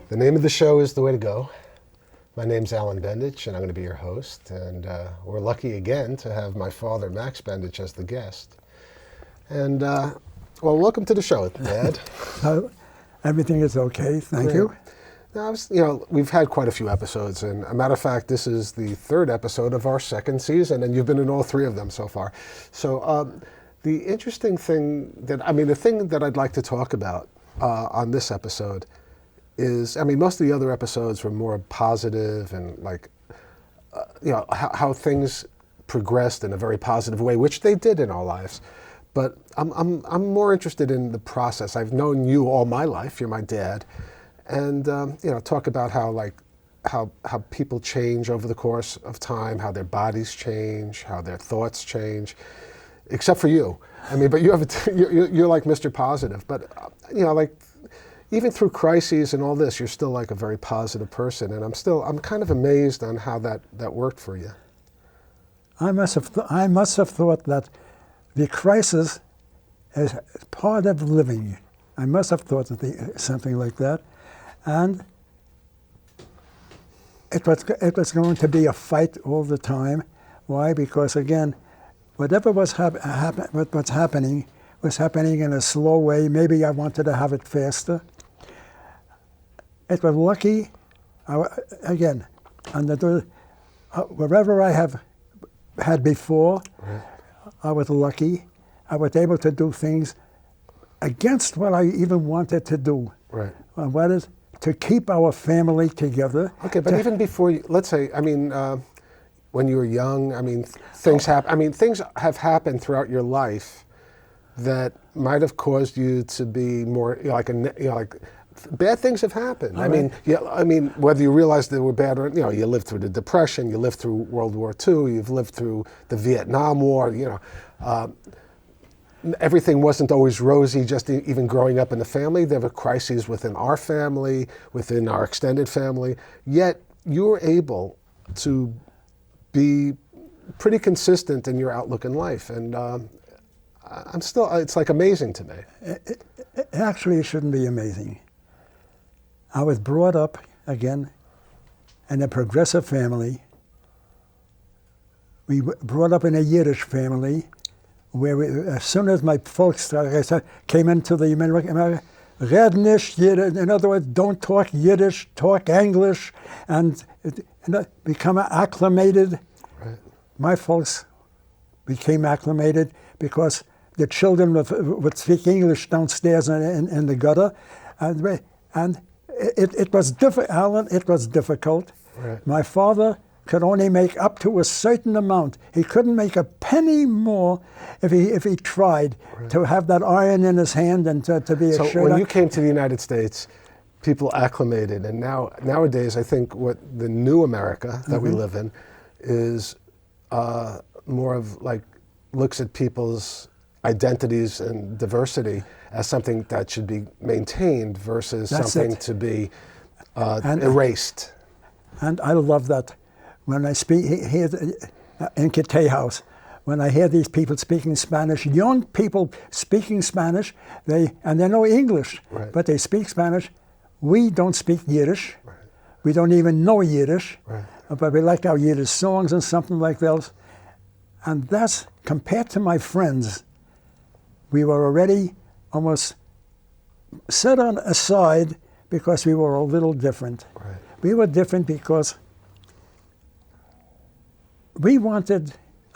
The name of the show is The Way to Go. My name's Alan Bendich, and I'm going to be your host. And we're lucky again to have my father, Max Bendich, as the guest. And, well, welcome to the show, Dad. Everything is okay, thank you. Now, we've had quite a few episodes, and a matter of fact, this is the third episode of our second season, and you've been in all three of them so far. So the interesting thing the thing that I'd like to talk about on this episode is, most of the other episodes were more positive and how things progressed in a very positive way, which they did in our lives. But I'm more interested in the process. I've known you all my life. You're my dad, and talk about how people change over the course of time, how their bodies change, how their thoughts change. Except for you, but you have you're like Mr. Positive. But even through crises and all this, you're still like a very positive person, and I'm kind of amazed on how that worked for you. I must have thought that the crisis is part of living. I must have thought something like that, and it was going to be a fight all the time. Why? Because again, whatever was happening was happening in a slow way. Maybe I wanted to have it faster. It was lucky, again, and wherever I have had before, right. I was lucky. I was able to do things against what I even wanted to do. Right. And what is to keep our family together. Okay, but even before, let's say, when you were young, things happen. Things have happened throughout your life that might have caused you to be more bad things have happened. Whether you realize they were bad or you lived through the Depression, you lived through World War II, you've lived through the Vietnam War. Everything wasn't always rosy. Just even growing up in the family, there were crises within our family, within our extended family. Yet you were able to be pretty consistent in your outlook in life, and it's like amazing to me. It actually shouldn't be amazing. I was brought up, again, in a progressive family. We were brought up in a Yiddish family, where as soon as my folks came into the America, red nicht Yiddish, in other words, don't talk Yiddish, talk English, and become acclimated. Right. My folks became acclimated because the children would speak English downstairs in the gutter, and it was difficult, Alan. It was difficult. Right. My father could only make up to a certain amount. He couldn't make a penny more if he tried. Right. To have that iron in his hand and to be assured. So when you came to the United States, people acclimated, and nowadays I think what the new America that we live in is more of looks at people's identities and diversity as something that should be maintained versus something to be erased. And I love that. When I speak here in Kitay House, when I hear these people speaking Spanish, young people speaking Spanish, they know English, right. But they speak Spanish. We don't speak Yiddish. Right. We don't even know Yiddish, right. But we like our Yiddish songs and something like that. And that's, compared to my friends, we were already almost set on aside because we were a little different. Right. We were different because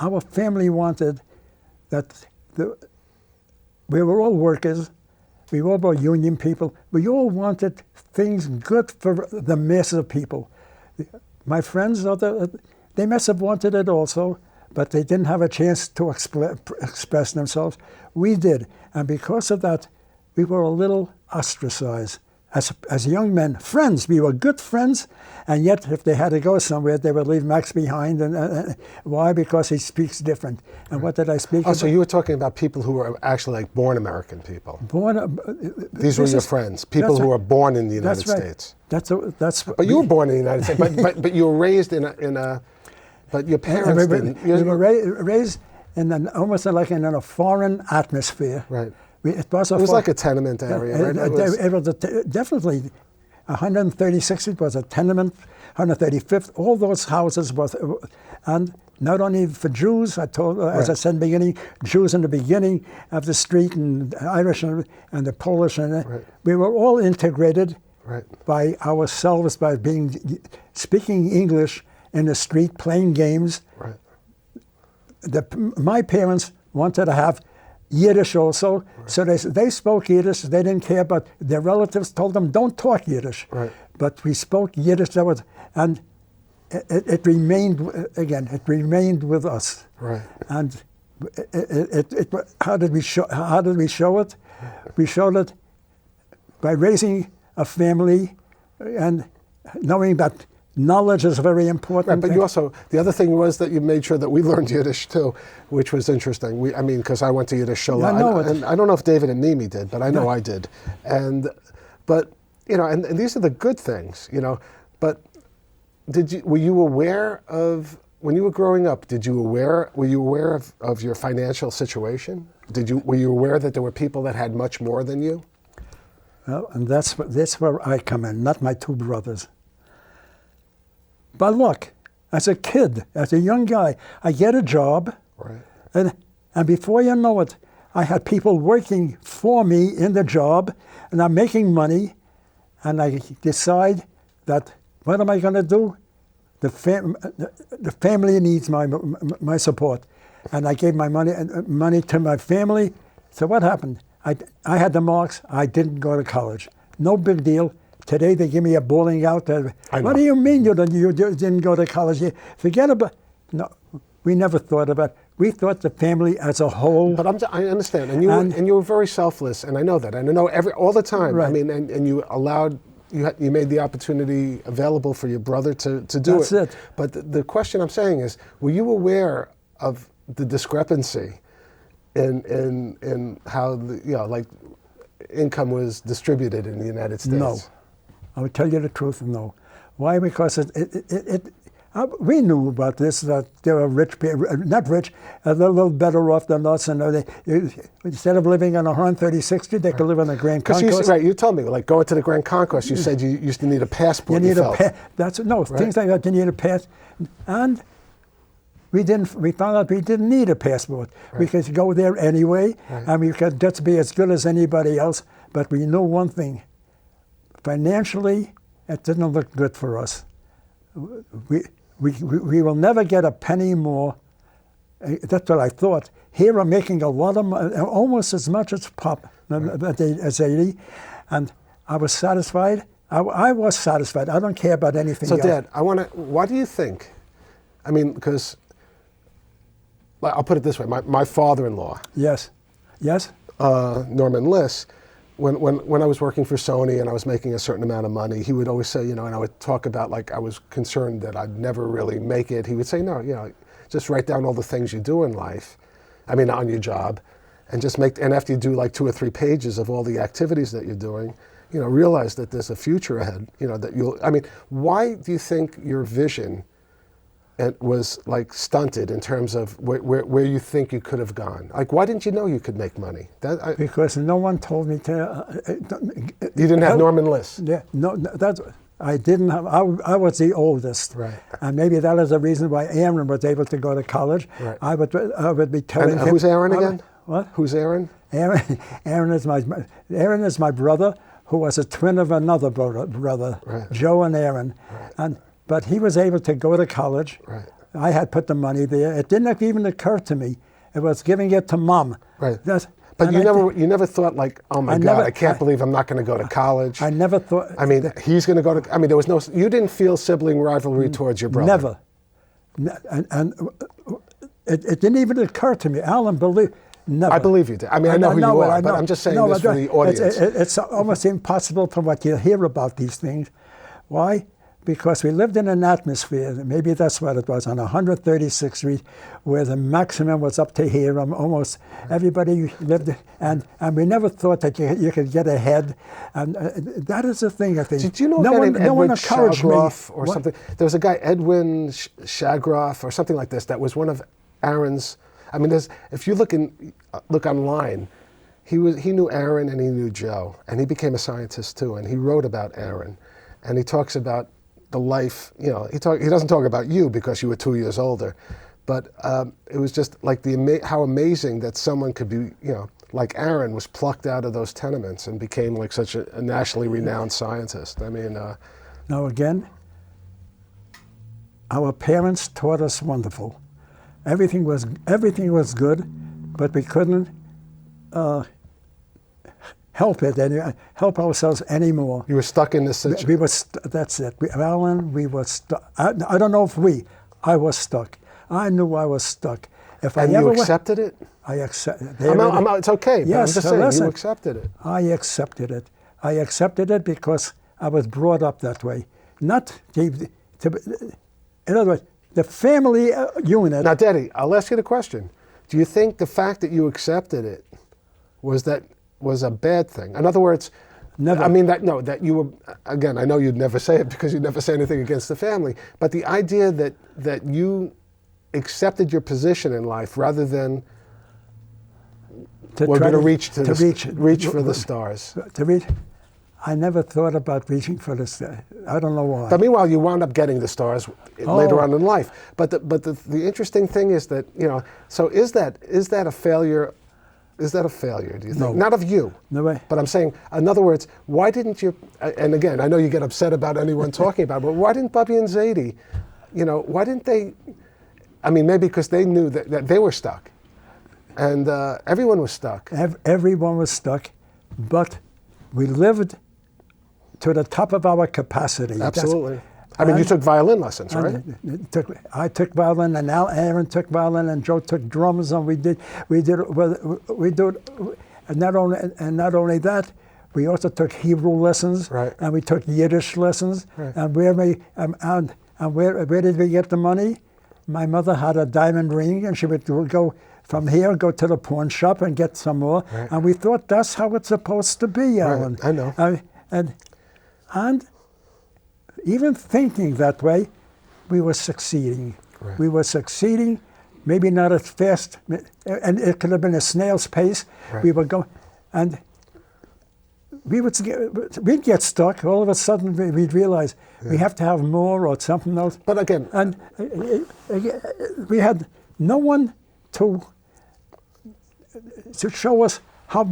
our family wanted that we were all workers, we all were union people, we all wanted things good for the masses of people. My friends, they must have wanted it also, but they didn't have a chance to express themselves. We did, and because of that, we were a little ostracized. As young men, friends, we were good friends, and yet if they had to go somewhere, they would leave Max behind. And why? Because he speaks different. And what did I speak about? So you were talking about people who were actually born American people. These were your friends, people who were born in the United States. That's But you were born in the United States, but you were raised in a but your parents didn't. We were raised almost like in a foreign atmosphere. Right. It was like a tenement area, right? It was definitely 136th was a tenement, 135th, all those houses was, and not only for Jews, as I said in the beginning, Jews in the beginning of the street, and Irish and the Polish, and we were all integrated by ourselves, by speaking English in the street, playing games. Right. My parents wanted to have Yiddish also, so they spoke Yiddish. They didn't care, but their relatives told them, don't talk Yiddish. Right. But we spoke Yiddish, and it remained, again, it remained with us. Right. And how did we show it? We showed it by raising a family and knowing that knowledge is very important. Right, but you also, the other thing was that you made sure that we learned Yiddish too, which was interesting. Because I went to Yiddish Shul. And I don't know if David and Mimi did, but I know I did. But these are the good things, But were you aware of, when you were growing up, were you aware of your financial situation? Were you aware that there were people that had much more than you? Well, and that's where I come in, not my two brothers. But look, as a kid, as a young guy, I get a job, and before you know it, I had people working for me in the job, and I'm making money, and I decide that, what am I going to do? The family needs my support, and I gave my money to my family. So what happened? I had the marks. I didn't go to college. No big deal. Today they give me a bowling out. What do you mean you didn't go to college? Forget about. No, we never thought about it. We thought the family as a whole. But I understand, and you were very selfless, and I know that, and I know all the time. Right. I mean, and you allowed. You made the opportunity available for your brother to do it. That's it. But the question I'm saying is, were you aware of the discrepancy in how income was distributed in the United States? No. I would tell you the truth, no. Why? Because we knew about this, that they were rich people, not rich, a little better off than us. And instead of living on 136th Street, they could live on the Grand Concourse. You told me, like going to the Grand Concourse, you said you used to need a passport. Things like that, you need a pass. And we found out we didn't need a passport. Right. We could go there anyway, and we could just be as good as anybody else. But we know one thing. Financially, it didn't look good for us. We will never get a penny more. That's what I thought. Here I'm making a lot of money, almost as much as Pop, as 80, and I was satisfied. I was satisfied. I don't care about anything else. So, Dad, why do you think? I mean, because I'll put it this way: my father-in-law. Yes. Norman Liss. When I was working for Sony and I was making a certain amount of money, he would always say, and I would talk about, like, I was concerned that I'd never really make it. He would say, no, just write down all the things you do in life, on your job, and and after you do like 2 or 3 pages of all the activities that you're doing, realize that there's a future ahead, that why do you think your vision was like stunted in terms of where you think you could have gone? Like, why didn't you know you could make money? Because no one told me to. You didn't have Norman Liss. Yeah, no, I didn't have. I was the oldest, right? And maybe that is the reason why Aaron was able to go to college. Right. I would be telling him. Who's Aaron again? What? Who's Aaron? Aaron is my brother, who was a twin of another brother, right. Joe and Aaron, right. But he was able to go to college. Right. I had put the money there. It didn't even occur to me. It was giving it to Mom. Right. But you never thought, like, oh my God, I can't believe I'm not going to go to college. I never thought. He's going to go to. There was no. You didn't feel sibling rivalry towards your brother. Never. And it didn't even occur to me. Alan believed. Never. I believe you did. I know who you are, but I'm just saying this for the audience. It's almost impossible from what you hear about these things. Why? Because we lived in an atmosphere, maybe that's what it was, on 136th Street, where the maximum was up to here. Almost everybody lived, and we never thought that you could get ahead. And that is the thing, I think. Did you know no one encouraged me? Or what? something? There was a guy, Edwin Shagroff, or something like this, that was one of Aaron's. I mean, if you look online, he knew Aaron and he knew Joe, and he became a scientist too, and he wrote about Aaron, and he talks about the life. He doesn't talk about you because you were 2 years older, but it was just like how amazing that someone could be, like Aaron was plucked out of those tenements and became like such a nationally renowned scientist. I mean, now again, our parents taught us wonderful. Everything was good, but we couldn't help ourselves anymore. You were stuck in this situation. We were. That's it, Alan. We were stuck. I don't know if I was stuck. I knew I was stuck. And you accepted it? I accepted. It's okay. Yes, but I'm just saying, listen, you accepted it. I accepted it. I accepted it because I was brought up that way. Not in other words, the family unit. Now, Daddy, I'll ask you the question. Do you think the fact that you accepted it was a bad thing? In other words, never. I mean, that you were, again, I know you'd never say it because you'd never say anything against the family, but the idea that you accepted your position in life rather than we're going to reach for the stars. I never thought about reaching for the stars. I don't know why. But meanwhile, you wound up getting the stars later on in life. But the interesting thing is that, so is that a failure? Is that a failure, do you think? No. Not of you. No way. But I'm saying, in other words, why didn't you, and again, I know you get upset about anyone talking about it, but why didn't Bubby and Zadie, why didn't they, I mean, maybe because they knew that they were stuck. And everyone was stuck. Everyone was stuck, but we lived to the top of our capacity. Absolutely. I mean, you took violin lessons, right? I took violin, and Aaron took violin, and Joe took drums, and we did, and not only that, we also took Hebrew lessons, right. And we took Yiddish lessons, right. And where did we get the money? My mother had a diamond ring, and she would go from here, go to the pawn shop and get some more, right. And we thought that's how it's supposed to be, Alan. Right. I know. And even thinking that way, we were succeeding. Right. We were succeeding, maybe not as fast, and it could have been a snail's pace. Right. We would go, and we'd get stuck. All of a sudden, we'd realize we have to have more or something else. But again, and we had no one to show us how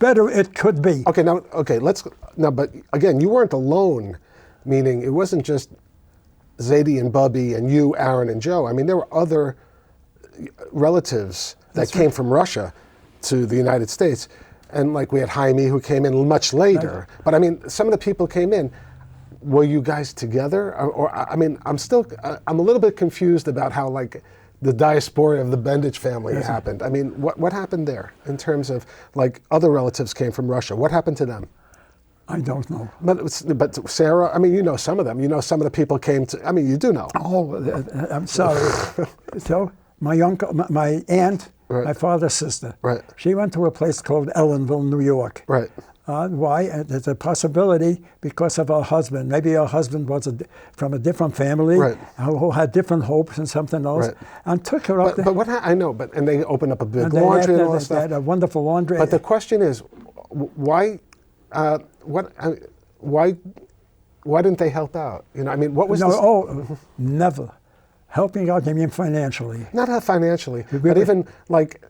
better it could be. But again, you weren't alone, meaning it wasn't just Zadie and Bubby and you, Aaron and Joe. I mean, there were other relatives that came from Russia to the United States. And like we had Jaime who came in much later. Right. But I mean, some of the people came in. Were you guys together? Or I mean, I'm a little bit confused about how like the diaspora of the Bendich family happened. I mean, what happened there in terms of like other relatives came from Russia? What happened to them? I don't know. But Sarah, I mean, you know some of them. You know some of the people came to, I mean, you do know. Oh, I'm sorry. So my uncle, my aunt, right. My father's sister, right. She went to a place called Ellenville, New York. Right. Why? There's a possibility because of her husband. Maybe her husband was from a different family, right. Who had different hopes and something else, right. And took her up there. But and they opened up a big laundry and all that stuff. They had a wonderful laundry. But the question is, why didn't they help out? I mean, what was never. Helping out, I mean financially. Not financially, but even like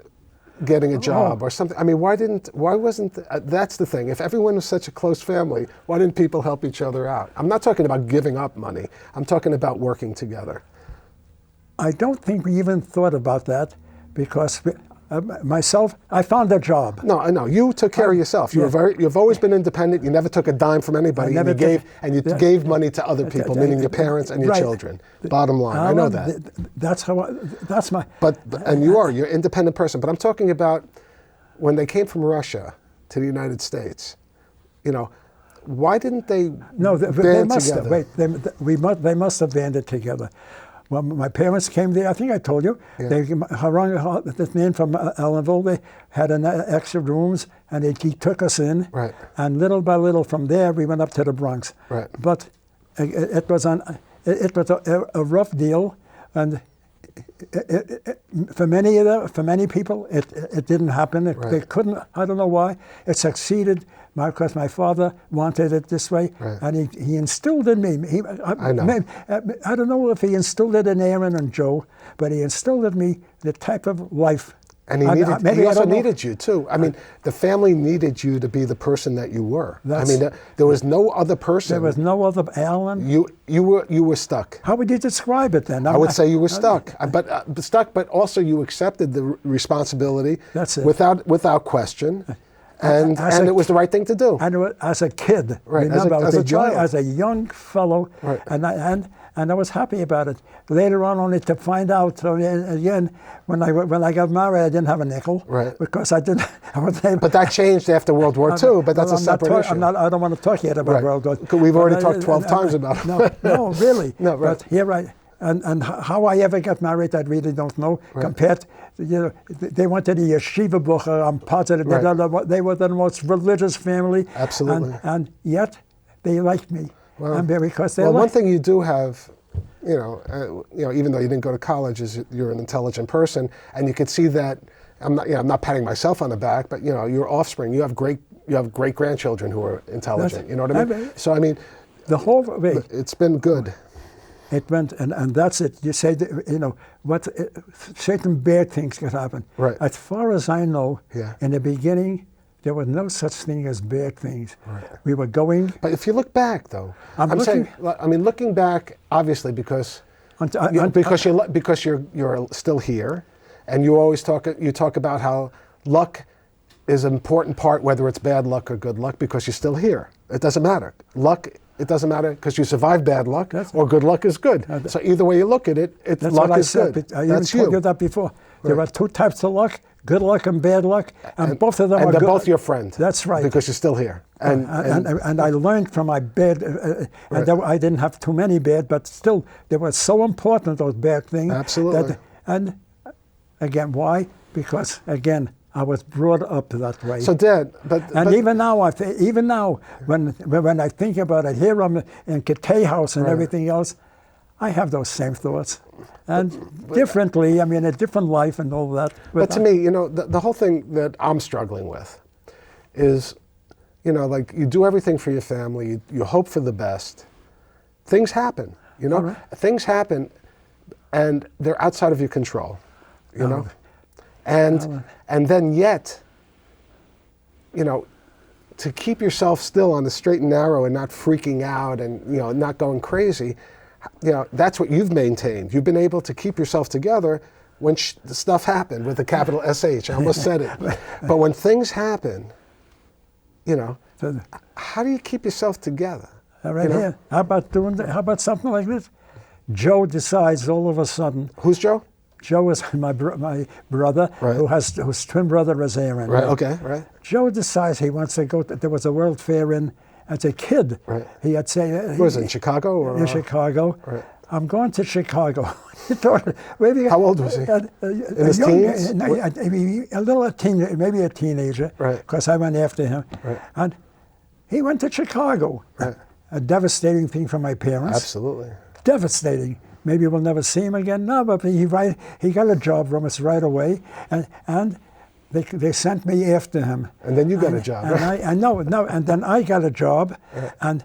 getting a job or something. I mean, that's the thing. If everyone was such a close family, why didn't people help each other out? I'm not talking about giving up money. I'm talking about working together. I don't think we even thought about that because myself, I found a job. No, I know. You took care of yourself. You've always been independent. You never took a dime from anybody, and you gave money to other people, meaning your parents and your right. children. Bottom line, I know that. That's my. And you're an independent person. But I'm talking about when they came from Russia to the United States. Why didn't they? No, they must have. Wait, they must have banded together. When my parents came there, I think I told you, this man from Ellenville, they had extra rooms, and he took us in. Right. And little by little from there, we went up to the Bronx. Right. But it was a rough deal, and for many people, it didn't happen. They couldn't. I don't know why. It succeeded because my father wanted it this way, and he instilled in me. I know. I don't know if he instilled it in Aaron and Joe, but he instilled in me the type of life. And he also needed you too. I mean, the family needed you to be the person that you were. I mean, there was no other person. There was no other Alan. You were stuck. How would you describe it then? I would say you were stuck, but also you accepted the responsibility. That's it. Without question, and it was the right thing to do. And as a kid, right? Remember, As a young fellow, right. And I was happy about it. Later on, only to find out again when I got married, I didn't have a nickel, right? Because I wasn't able. But that changed after World War II. But that's a separate issue. I don't want to talk yet about World War II. We've already talked 12 times about it. No, really. No, right. But here and how I ever got married, I really don't know. Right. Compared, they went to the yeshiva bucher. I'm positive they were the most religious family. Absolutely. And yet they liked me. Well, because one thing you do have, even though you didn't go to college, is you're an intelligent person, and you could see that. I'm not patting myself on the back, but your offspring, you have great grandchildren who are intelligent. You know what I mean? So I mean, the whole way, it's been good. It went, and that's it. You say, certain bad things could happen. Right. As far as I know, yeah. In the beginning, there was no such thing as bad things. Right. We were going. But if you look back, though, looking back, obviously, because you're still here, and you always talk about how luck is an important part, whether it's bad luck or good luck, because you're still here. It doesn't matter. Luck. It doesn't matter because you survived bad luck, or good luck is good. So either way you look at it, luck is good. I even told you that before. Right. There are two types of luck: good luck and bad luck, and both of them are good. And they're both your friend. That's right. Because you're still here. And I learned from my bad. And I didn't have too many bad, but still, they were so important, those bad things. Absolutely. And again, why? Because again, I was brought up that way. So, Dad, even now, when I think about it, here I'm in Cathay House and everything else, I have those same thoughts, and differently. I mean, a different life and all that. But to me, the whole thing that I'm struggling with is, like you do everything for your family, you hope for the best. Things happen, Right. Things happen, and they're outside of your control, know. And then yet, to keep yourself still on the straight and narrow and not freaking out and, not going crazy, that's what you've maintained. You've been able to keep yourself together when the stuff happened with a capital SH. I almost said it. But when things happen, how do you keep yourself together? Here. How about something like this? Joe decides all of a sudden. Who's Joe? Joe is my brother, right. whose twin brother is Aaron. Right. Okay. Right. Joe decides he wants to go. There was a World Fair as a kid. Right. He had said. Was it in Chicago or? In Chicago. Right. I'm going to Chicago. He thought, maybe. How old was he? In his teens? A little teenager, maybe a teenager. Right. Because I went after him. Right. And he went to Chicago. Right. A devastating thing for my parents. Absolutely. Devastating. Maybe we'll never see him again. No, but he got a job from us right away, and they sent me after him. And then you got a job. And and then I got a job, right. And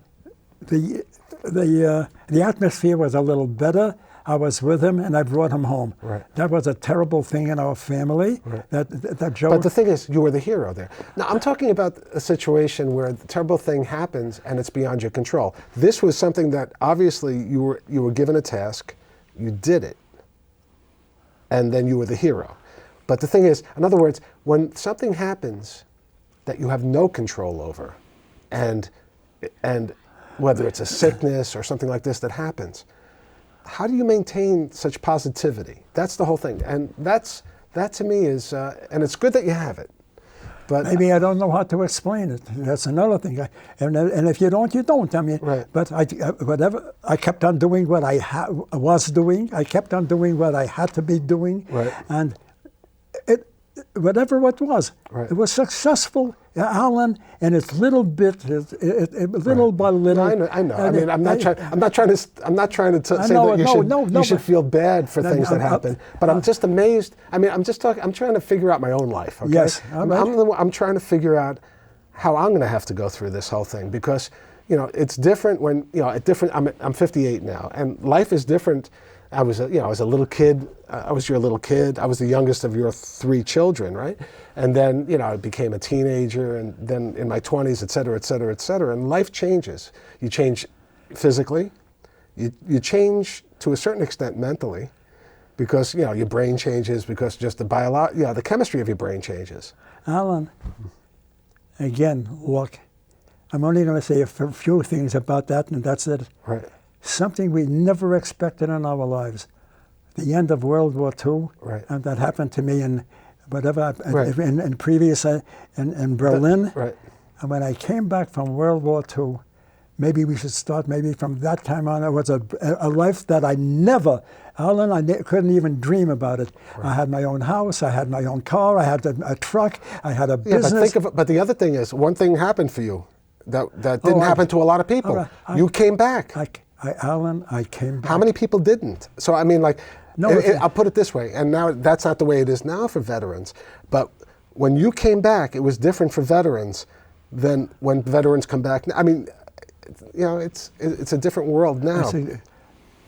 the atmosphere was a little better. I was with him, and I brought him home. Right. That was a terrible thing in our family. Right. That Joe. But the thing is, you were the hero there. Now, I'm talking about a situation where the terrible thing happens and it's beyond your control. This was something that obviously you were given a task, you did it, and then you were the hero. But the thing is, in other words, when something happens that you have no control over, and whether it's a sickness or something like this that happens, how do you maintain such positivity? That's the whole thing. And that to me is, and it's good that you have it. But maybe I don't know how to explain it. That's another thing. And if you don't, you don't. I mean, right. But I kept on doing what I was doing. I kept on doing what I had to be doing. Right. And whatever it was. Right. It was successful, Alan, and it's little bit, little by little. No, I know. I mean, I'm not trying to say that you should feel bad for things that happen. But I'm just amazed. I mean, I'm trying to figure out my own life. Okay? Yes. I'm trying to figure out how I'm going to have to go through this whole thing, because, you know, it's different when, you know, I'm 58 now, and life is different. I was a little kid. I was your little kid. I was the youngest of your 3 children, right? And then, you know, I became a teenager, and then in my 20s, et cetera, et cetera, et cetera. And life changes. You change physically. You change to a certain extent mentally, because, you know, your brain changes, because just the chemistry of your brain changes. Alan, again, look, I'm only going to say a few things about that, and that's it. Right. Something we never expected in our lives. The end of World War II, right. And that happened to me in whatever, right. in previous, in Berlin. Right. And when I came back from World War II, maybe we should start maybe from that time on. It was a life that I never, Alan, couldn't even dream about it. Right. I had my own house, I had my own car, I had a truck, I had a business. But the other thing is, one thing happened for you that didn't happen to a lot of people. You came back. Alan, I came back. How many people didn't? So, I mean, like, I'll put it this way, and now that's not the way it is now for veterans, but when you came back, it was different for veterans than when veterans come back. I mean, you know, it's a different world now.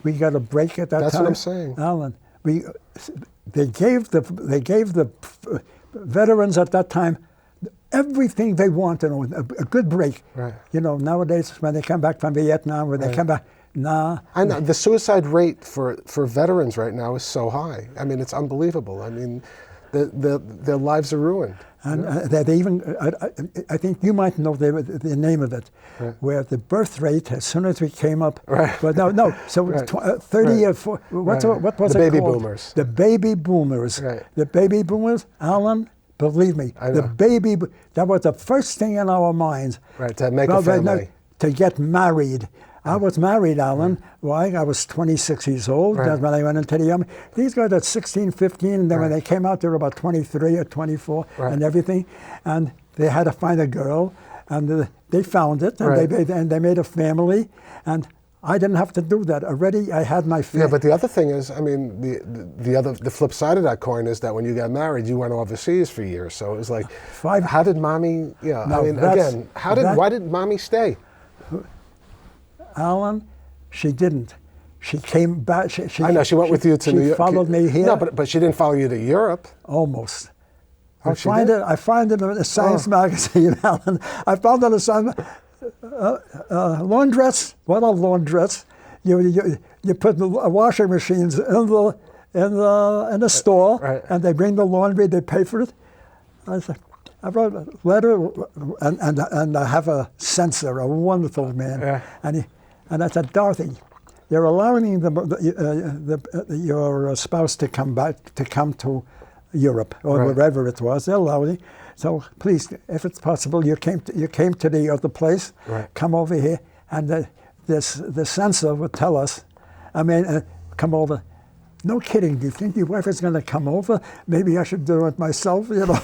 We got a break at that time. That's what I'm saying. Alan, they gave the veterans at that time everything they wanted, a good break. Right. You know, nowadays when they come back from Vietnam, when they come back, nah. I know the suicide rate for veterans right now is so high. I mean, it's unbelievable. I mean, their lives are ruined. And they even, I think you might know the name of it, right. Where the birth rate, as soon as we came up, right. But no, so right. 30 or 40, what was the it called? Baby boomers. The baby boomers. Right. The baby boomers, Alan, believe me, that was the first thing in our minds. Right, to make a family. To get married. I was married, Alan. Why? I was 26 years old. Right. That's when I went into the army. These guys at 16, 15, and then right. when they came out, they were about 23 or 24 right. and everything. And they had to find a girl, and they found it, and, right. they made a family. And I didn't have to do that. Already I had my family. Yeah, but the other thing is, I mean, the flip side of that coin is that when you got married, you went overseas for years. So it was like, how did mommy, why did mommy stay? Alan, she didn't. She came back. I know, she went with you to New York. She followed me here. No, but she didn't follow you to Europe. Almost. Oh, I find it in a science magazine, Alan. I found it in a science laundress. What a laundress! You put the washing machines in the store, right. And they bring the laundry. They pay for it. I wrote a letter, and I have a censor, a wonderful man, yeah. And I said, Dorothy, you're allowing your spouse to come to Europe or right. wherever it was. They're allowing. So please, if it's possible, you came to the other place. Right. Come over here, and the censor would tell us. I mean, come over. No kidding. Do you think your wife is going to come over? Maybe I should do it myself. You know,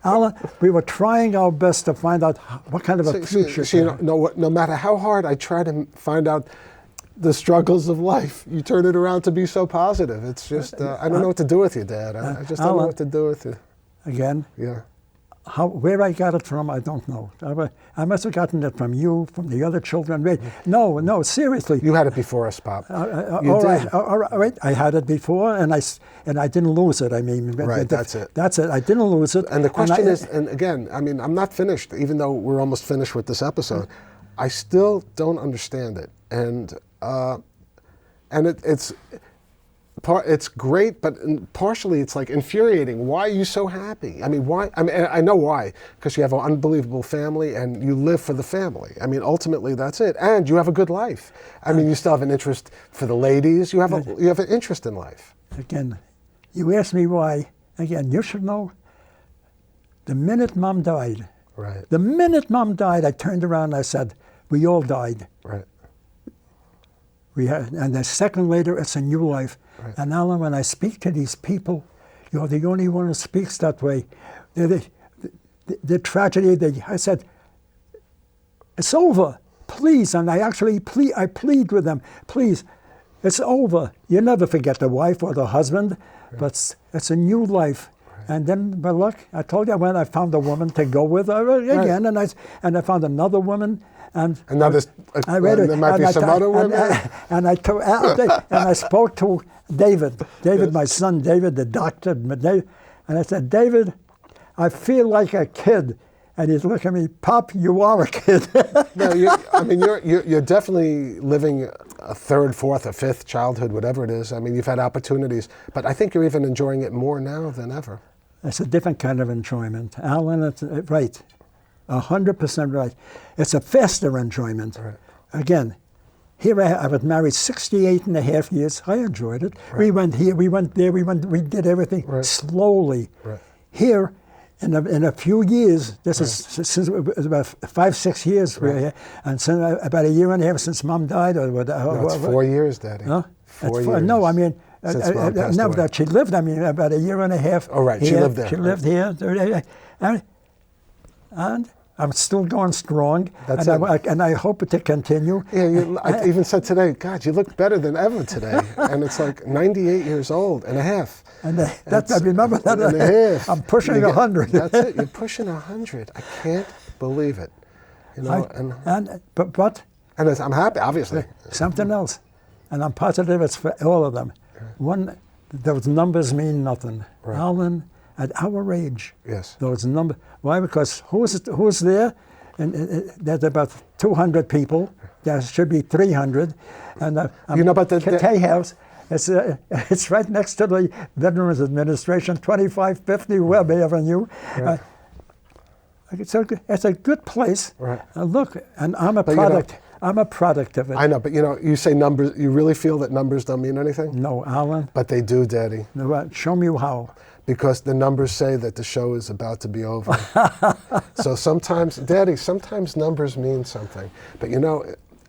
Alan. We were trying our best to find out what kind of a future. No matter how hard I try to find out the struggles of life, you turn it around to be so positive. It's just I don't know what to do with you, Dad. I just don't know what to do with you. Again. Yeah. Where I got it from, I don't know. I must have gotten it from you, from the other children. No, seriously. You had it before us, Pop. All right. I had it before, and I didn't lose it. I mean, right. That's it. That's it. I didn't lose it. And the question is, and again, I mean, I'm not finished. Even though we're almost finished with this episode, I still don't understand it, and it's great, but partially it's like infuriating. Why are you so happy? I mean, why? I mean, I know why, because you have an unbelievable family and you live for the family. I mean, ultimately that's it, and you have a good life. I mean, you still have an interest for the ladies. You have an interest in life. Again, you asked me why. Again, you should know. The minute Mom died, right. The minute Mom died, I turned around and I said, "We all died." Right. And a second later, it's a new life. Right. And Alan, when I speak to these people, You're the only one who speaks that way. The tragedy, I said, it's over, please. And I actually plead with them, please, it's over. You never forget the wife or the husband, but it's a new life. And then, well, look, I told you when I found a woman to go with her again, and I found another woman, and now there might be some other women. And I spoke to David, my son, David, the doctor, and I said, David, I feel like a kid. And he's looking at me, Pop, you are a kid. No, you're definitely living a third, fourth, or fifth childhood, whatever it is. I mean, you've had opportunities, but I think you're even enjoying it more now than ever. It's a different kind of enjoyment. Alan, it's right, 100% right. It's a faster enjoyment. Right. Again, here I was married 68 and a half years. I enjoyed it. Right. We went here, we went there, we did everything slowly. Right. Here, in a few years, this is since about 5-6 years we're here, and since about a year and a half since Mom died, or what? No, it's 4 years, Daddy. Huh? 4 years. No, I mean, now that she lived, I mean, about a year and a half. Oh, right, here. she lived there. She lived here, and I'm still going strong, and I hope it to continue. Yeah, I even said today, God, you look better than ever today. And it's like 98 years old and a half. And I remember that. And a half. I'm pushing 100. That's it. You're pushing 100. I can't believe it. You know, but I'm happy, obviously. Something else, and I'm positive it's for all of them. One, those numbers mean nothing. Right. Alan, at our age, yes, those numbers. Why? Because who's there? And there's about 200 people. There should be 300. And you know about the K House. It's right next to the Veterans Administration, 2550 Webb Avenue. Right. It's a good place. Right. Look, and I'm a product. I'm a product of it. I know, but you say numbers. You really feel that numbers don't mean anything? No, Alan. But they do, Daddy. No, show me how. Because the numbers say that the show is about to be over. So sometimes, Daddy, sometimes numbers mean something. But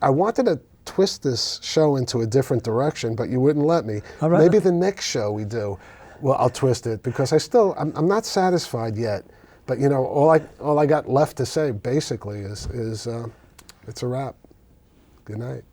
I wanted to twist this show into a different direction, but you wouldn't let me. All right. Maybe the next show we do, well, I'll twist it because I'm not satisfied yet. But all I got left to say basically is it's a wrap. Good night.